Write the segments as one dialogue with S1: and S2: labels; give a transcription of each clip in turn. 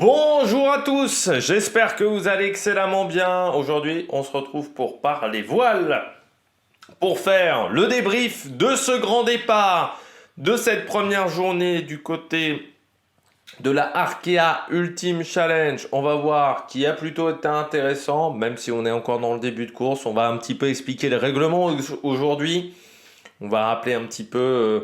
S1: Bonjour à tous, j'espère que vous allez excellemment bien. Aujourd'hui, on se retrouve pour parler voile, pour faire le débrief de ce grand départ, de cette première journée du côté de la Arkea Ultimate Challenge. On va voir qui a plutôt été intéressant, même si on est encore dans le début de course. On va un petit peu expliquer le règlement aujourd'hui. On va rappeler un petit peu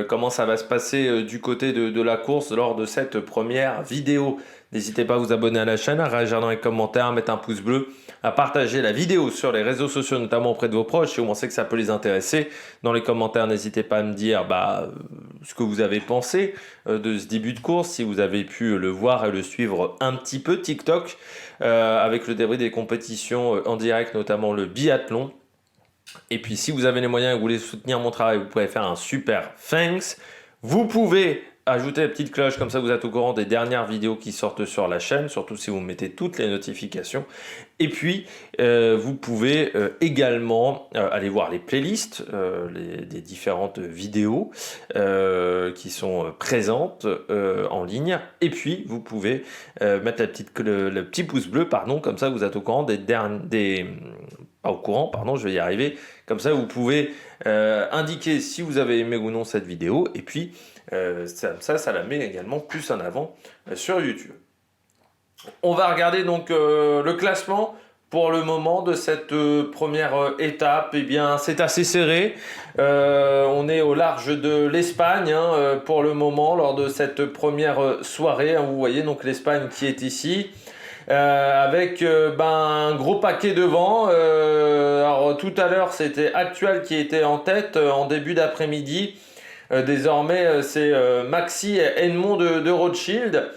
S1: comment ça va se passer du côté de la course lors de cette première vidéo. N'hésitez pas à vous abonner à la chaîne, à réagir dans les commentaires, à mettre un pouce bleu, à partager la vidéo sur les réseaux sociaux, notamment auprès de vos proches, si vous pensez que ça peut les intéresser. Dans les commentaires, n'hésitez pas à me dire ce que vous avez pensé de ce début de course, si vous avez pu le voir et le suivre un petit peu TikTok, avec le débrief des compétitions en direct, notamment le biathlon. Et puis si vous avez les moyens et que vous voulez soutenir mon travail, vous pouvez faire un super thanks. Vous pouvez ajouter la petite cloche, comme ça vous êtes au courant des dernières vidéos qui sortent sur la chaîne, surtout si vous mettez toutes les notifications. Et puis vous pouvez également aller voir les playlists des différentes vidéos qui sont présentes en ligne. Et puis vous pouvez mettre le petit pouce bleu, pardon, comme ça vous êtes au courant je vais y arriver. Comme ça, vous pouvez indiquer si vous avez aimé ou non cette vidéo. Et puis, ça la met également plus en avant sur YouTube. On va regarder donc le classement pour le moment de cette première étape. Eh bien, c'est assez serré. On est au large de l'Espagne pour le moment, lors de cette première soirée. Vous voyez donc l'Espagne qui est ici. Avec un gros paquet devant. Alors tout à l'heure c'était Actual qui était en tête en début d'après-midi. Désormais c'est Maxi et Edmond de Rothschild.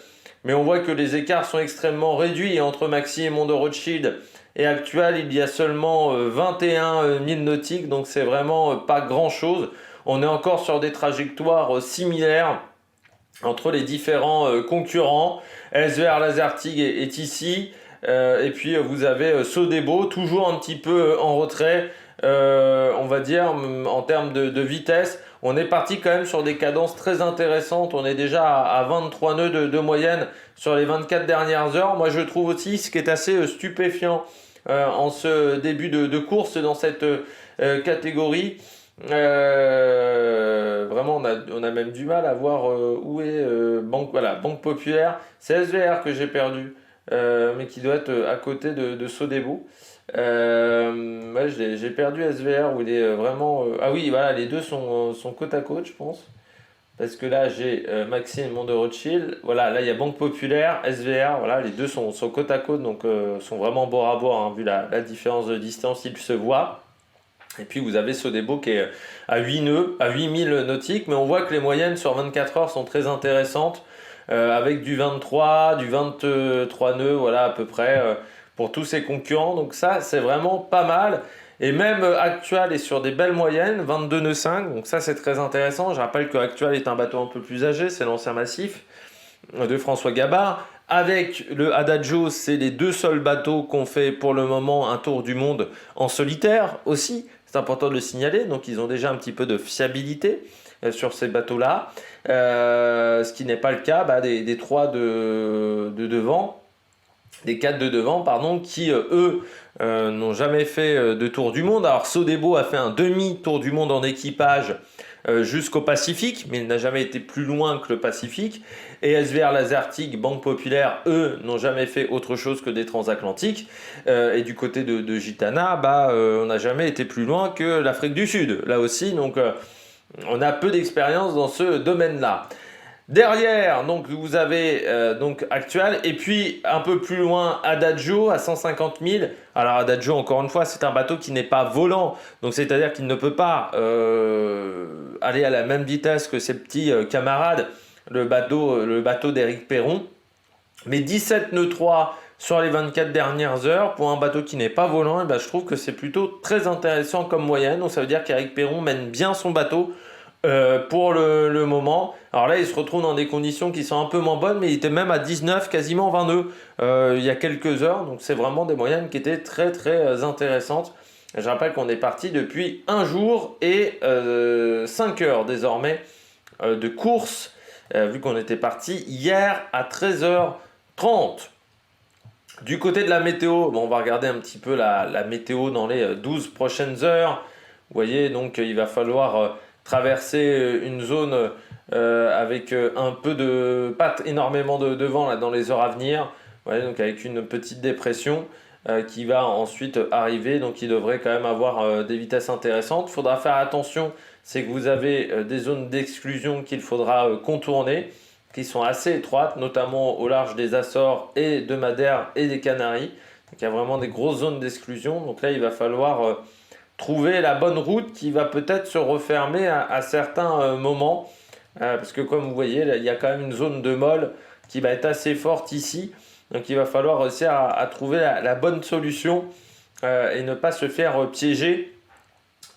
S1: Mais on voit que les écarts sont extrêmement réduits entre Maxi et Edmond de Rothschild et Actual. Il y a seulement 21 000 nautiques, donc c'est vraiment pas grand chose. On est encore sur des trajectoires similaires entre les différents concurrents. SVR Lazertig est ici. Et puis vous avez Sodebo, toujours un petit peu en retrait, on va dire, en termes de vitesse. On est parti quand même sur des cadences très intéressantes. On est déjà à 23 nœuds de moyenne sur les 24 dernières heures. Moi je trouve aussi ce qui est assez stupéfiant en ce début de course dans cette catégorie. Vraiment on a même du mal à voir où est Banque Populaire. C'est SVR que j'ai perdu, mais qui doit être à côté de Sodebo. J'ai perdu SVR où il est vraiment ah oui, voilà, les deux sont côte à côte, je pense, parce que là j'ai Maxime et Mont de Rothschild. Voilà, là il y a Banque Populaire, SVR. Voilà, les deux sont côte à côte, donc sont vraiment bord à bord, vu la différence de distance, ils se voient. Et puis vous avez Sodebo qui est à 8 nœuds, à 8000 nautiques, mais on voit que les moyennes sur 24 heures sont très intéressantes, avec du 23, du 23 nœuds, voilà à peu près, pour tous ces concurrents. Donc ça, c'est vraiment pas mal. Et même Actual est sur des belles moyennes, 22 nœuds 5, donc ça c'est très intéressant. Je rappelle que Actual est un bateau un peu plus âgé, c'est l'ancien massif de François Gabard. Avec le Adagio, c'est les deux seuls bateaux qu'on fait pour le moment un tour du monde en solitaire aussi. C'est important de le signaler, donc ils ont déjà un petit peu de fiabilité sur ces bateaux-là. Ce qui n'est pas le cas des trois de devant, des quatre de devant, pardon, qui eux n'ont jamais fait de tour du monde. Alors Sodebo a fait un demi-tour du monde en équipage jusqu'au Pacifique, mais il n'a jamais été plus loin que le Pacifique. Et SVR Lazertig, Banque Populaire, eux, n'ont jamais fait autre chose que des transatlantiques. Et du côté de Gitana, on n'a jamais été plus loin que l'Afrique du Sud, là aussi. Donc, on a peu d'expérience dans ce domaine-là. Derrière, donc vous avez donc Actual, et puis un peu plus loin Adagio à 150 000. Alors Adagio, encore une fois, c'est un bateau qui n'est pas volant, donc c'est-à-dire qu'il ne peut pas aller à la même vitesse que ses petits camarades, le bateau d'Éric Perron. Mais 17 nœuds 3 sur les 24 dernières heures pour un bateau qui n'est pas volant, je trouve que c'est plutôt très intéressant comme moyenne. Donc ça veut dire qu'Éric Perron mène bien son bateau pour le moment. Alors là, il se retrouve dans des conditions qui sont un peu moins bonnes, mais il était même à 19, quasiment 20 nœuds il y a quelques heures. Donc c'est vraiment des moyennes qui étaient très très intéressantes. Je rappelle qu'on est parti depuis un jour et 5 heures désormais de course, vu qu'on était parti hier à 13h30. 30. Du côté de la météo, bon, on va regarder un petit peu la météo dans les 12 prochaines heures. Vous voyez, donc il va falloir traverser une zone avec un peu de, pas énormément de vent là, dans les heures à venir. Vous voyez, donc avec une petite dépression qui va ensuite arriver. Donc il devrait quand même avoir des vitesses intéressantes. Il faudra faire attention, c'est que vous avez des zones d'exclusion qu'il faudra contourner, qui sont assez étroites, notamment au large des Açores et de Madère et des Canaries. Donc il y a vraiment des grosses zones d'exclusion. Donc là, il va falloir trouver la bonne route qui va peut-être se refermer à certains moments. Parce que comme vous voyez, là, il y a quand même une zone de molle qui va être assez forte ici. Donc il va falloir réussir à trouver la bonne solution et ne pas se faire piéger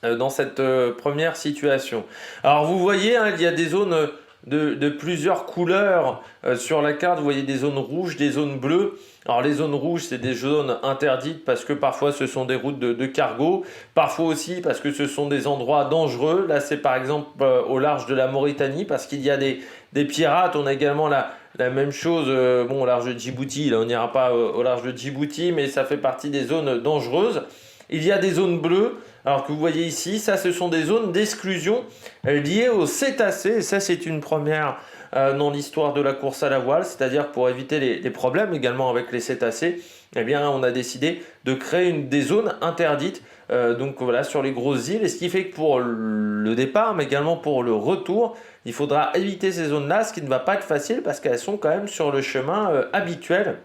S1: dans cette première situation. Alors vous voyez, hein, il y a des zones de plusieurs couleurs sur la carte. Vous voyez des zones rouges, des zones bleues. Alors les zones rouges, c'est des zones interdites parce que parfois ce sont des routes de cargo, parfois aussi parce que ce sont des endroits dangereux. Là c'est par exemple au large de la Mauritanie parce qu'il y a des pirates. On a également la même chose bon, au large de Djibouti. Là on n'ira pas au large de Djibouti, mais ça fait partie des zones dangereuses. Il y a des zones bleues. Alors que vous voyez ici, ça ce sont des zones d'exclusion liées aux cétacés. Et ça c'est une première dans l'histoire de la course à la voile, c'est-à-dire pour éviter les problèmes également avec les cétacés, eh bien on a décidé de créer des zones interdites donc voilà, sur les grosses îles. Et ce qui fait que pour le départ, mais également pour le retour, il faudra éviter ces zones-là, ce qui ne va pas être facile parce qu'elles sont quand même sur le chemin habituel.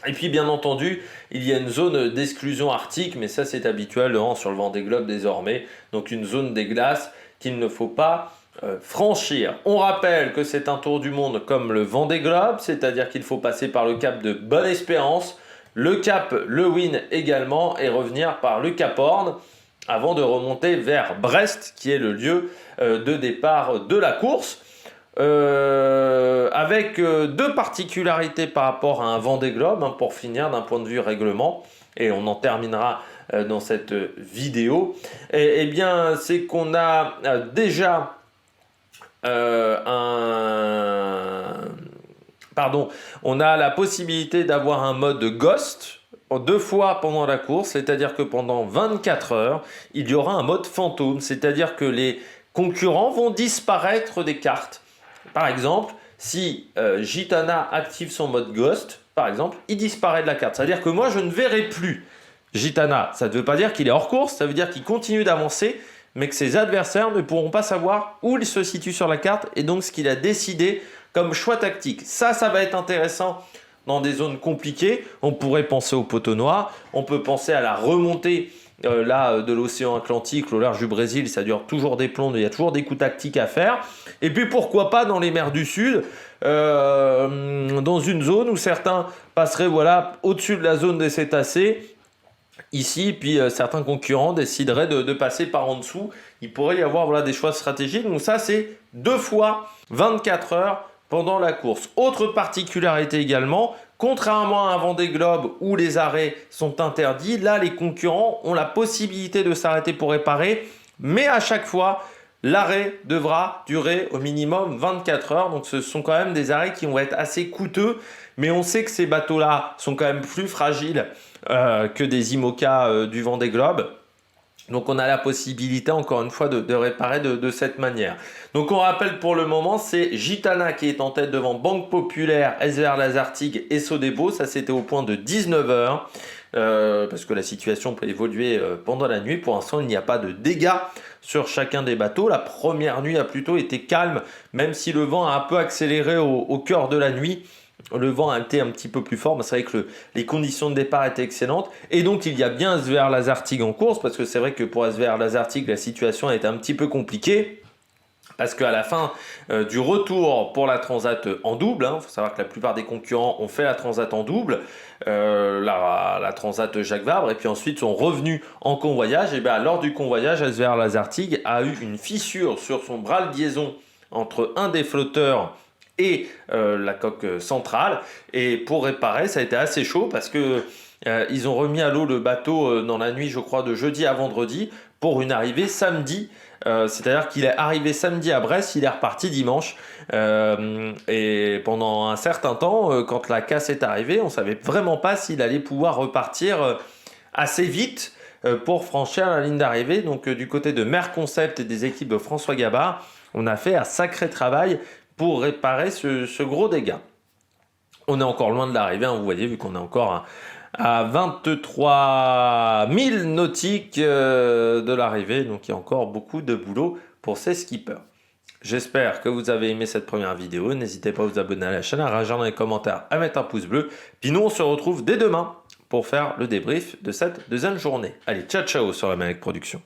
S1: Et puis bien entendu, il y a une zone d'exclusion arctique, mais ça c'est habituel sur le Vendée Globe désormais. Donc une zone des glaces qu'il ne faut pas franchir. On rappelle que c'est un tour du monde comme le Vendée Globe, c'est-à-dire qu'il faut passer par le cap de Bonne-Espérance, le cap Lewin également, et revenir par le cap Horn avant de remonter vers Brest, qui est le lieu de départ de la course. Avec deux particularités par rapport à un Vendée Globe, hein, pour finir d'un point de vue règlement, et on en terminera dans cette vidéo. Et bien, c'est qu'on a déjà on a la possibilité d'avoir un mode Ghost 2 fois pendant la course, c'est-à-dire que pendant 24 heures, il y aura un mode fantôme, c'est-à-dire que les concurrents vont disparaître des cartes. Par exemple, si Gitana active son mode Ghost, par exemple, il disparaît de la carte. C'est-à-dire que moi, je ne verrai plus Gitana. Ça ne veut pas dire qu'il est hors course, ça veut dire qu'il continue d'avancer, mais que ses adversaires ne pourront pas savoir où il se situe sur la carte et donc ce qu'il a décidé comme choix tactique. Ça va être intéressant dans des zones compliquées. On pourrait penser au poteau noir, on peut penser à la remontée de l'océan Atlantique, au large du Brésil. Ça dure toujours des plombs, il y a toujours des coups tactiques à faire. Et puis pourquoi pas dans les mers du Sud, dans une zone où certains passeraient au-dessus de la zone des cétacés, ici, puis certains concurrents décideraient de passer par en dessous. Il pourrait y avoir des choix stratégiques. Donc ça, c'est 2 fois 24 heures pendant la course. Autre particularité également, contrairement à un Vendée Globe où les arrêts sont interdits, là, les concurrents ont la possibilité de s'arrêter pour réparer, mais à chaque fois, l'arrêt devra durer au minimum 24 heures. Donc ce sont quand même des arrêts qui vont être assez coûteux, mais on sait que ces bateaux-là sont quand même plus fragiles que des IMOCA du Vendée Globe. Donc on a la possibilité encore une fois de réparer de cette manière. Donc on rappelle pour le moment, c'est Gitana qui est en tête devant Banque Populaire, SVR Lazartigue et Sodebo. Ça c'était au point de 19h. Parce que la situation peut évoluer pendant la nuit. Pour l'instant, il n'y a pas de dégâts sur chacun des bateaux. La première nuit a plutôt été calme, même si le vent a un peu accéléré au cœur de la nuit. Le vent a été un petit peu plus fort, mais c'est vrai que les conditions de départ étaient excellentes. Et donc, il y a bien SVR Lazartigue en course, parce que c'est vrai que pour SVR Lazartigue, la situation a été un petit peu compliquée. Parce qu'à la fin du retour pour la Transat en double, il faut savoir que la plupart des concurrents ont fait la Transat en double, la Transat Jacques Vabre, et puis ensuite sont revenus en convoyage. Et bien lors du convoyage, SVR Lazartigue a eu une fissure sur son bras de liaison entre un des flotteurs et la coque centrale. Et pour réparer, ça a été assez chaud parce que ils ont remis à l'eau le bateau dans la nuit, je crois, de jeudi à vendredi pour une arrivée samedi C'est-à-dire qu'il est arrivé samedi à Brest, il est reparti dimanche. Et pendant un certain temps, quand la casse est arrivée, on ne savait vraiment pas s'il allait pouvoir repartir assez vite pour franchir la ligne d'arrivée. Donc du côté de Merconcept et des équipes de François Gabard, on a fait un sacré travail pour réparer ce gros dégât. On est encore loin de l'arrivée, hein, vous voyez, vu qu'on est encore à 23 000 nautiques de l'arrivée. Donc il y a encore beaucoup de boulot pour ces skippers. J'espère que vous avez aimé cette première vidéo. N'hésitez pas à vous abonner à la chaîne, à réagir dans les commentaires, à mettre un pouce bleu. Puis nous, on se retrouve dès demain pour faire le débrief de cette deuxième journée. Allez, ciao ciao sur la Mélec Production.